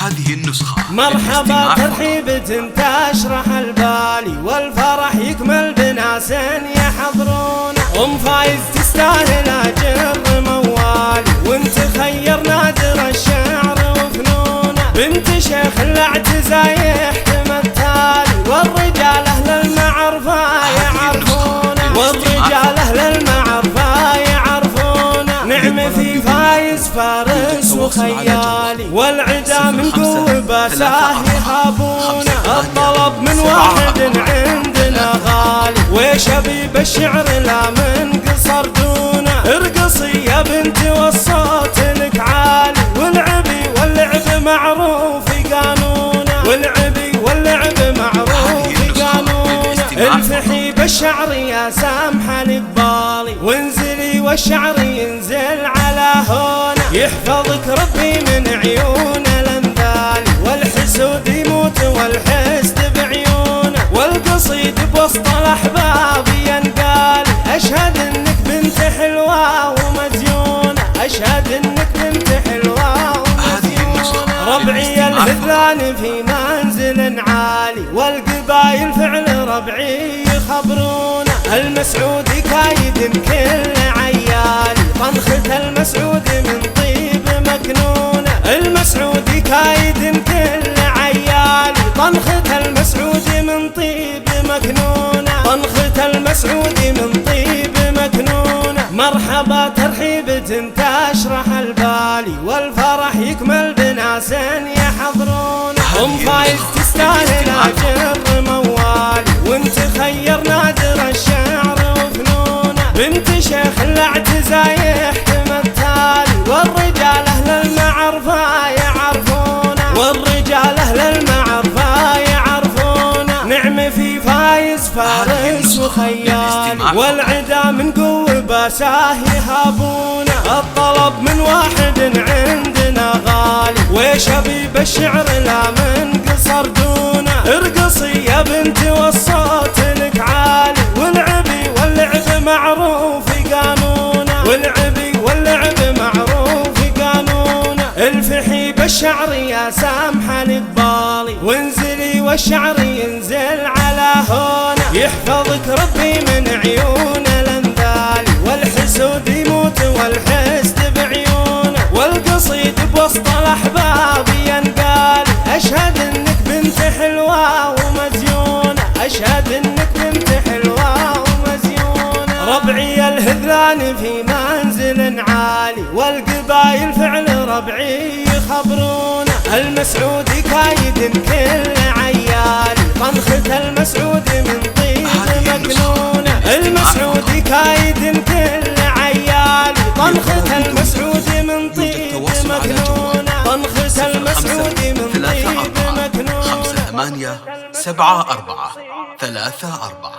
هذه النسخة مرحبا ترحيبة تشرح البالي، والفرح يكمل بناس يحضرون. فايز تستاهل أجر موالي، وانت خير نادر الشعر وفنونه. بنت شيخ الاعتزاء يحتم التالي، والرجال أهل المعرفة يعرفونه. والرجال أهل المعرفة يعرفونه. نعم في فايز فارس وخيالي، والعدا من قوة ساه يهابونه. الطلب من واحد عندنا غالي، وشبيب الشعر لا من قصر دونه. ارقصي يا بنتي والصوت لك عالي، والعبي واللعب معروف قانونه. والعبي واللعب معروف قانونه. الفحي بالشعر يا سامحة لقبالي، وانزلي والشعر ينزل على هونه. يحفظك ربي من عيون الانذال، والحسود يموت والحسد بعيونه. والقصيد بوسط الاحباب ينقال، اشهد انك بنت حلوه ومزيونه. اشهد انك بنت حلوه ومزيونه. ربعي الهذلان في منزل عالي، والقبايل فعل ربعي يخبرونه. المسعودي كايد كل عيالي، طنخة المسعودي من طيب مكنونه. المسعودي كايد كل عيالي، طنخة المسعودي من طيب مكنونه. طنخة المسعودي من طيب مكنونه. مرحبا ترحيبة تشرح البالي، والفرح يكمل بناس يحضرونه. فايز تستاهل أجر موالي، وانت خير نادر الشعر وفنونه. بنت شيخ الاعتزاء يحتم التالي، والرجال أهل المعرفة يعرفونه. والرجال أهل المعرفة يعرفونه. نعم في فايز فارس وخيالي، والعدا من قوة باساه يهابونه. الطلب من واحد عندنا غالي، وشبيب الشعر لا من قصر دونه. ارقصي يا بنتي والصوت لك عالي، والعبي واللعب معروف قانونه. والعبي واللعب معروف قانونه. الفحي بالشعر يا سامحة لقبالي، وانزلي والشعر ينزل على هونه. يحفظك ربي من عيون الانذال، والحسود يموت والحسد بعيونه. والقصيد بوسط الاحباب ينقال، اشهد انك بنت حلوه ومزيونه. اشهد انك بنت حلوه ومزيونه. ربعي الهذلان في منزل عالي، والقبايل فعل ربعي يخبرونه. المسعودي كايد كل عيالي، طنخة المسعودي من طيب مكنونه. المسعودي كايد كل عيالي، طنخة المسعودي من طيب مكنونه. طنخة المسعودي من طيب مكنونه. 5 8 7 4 3 4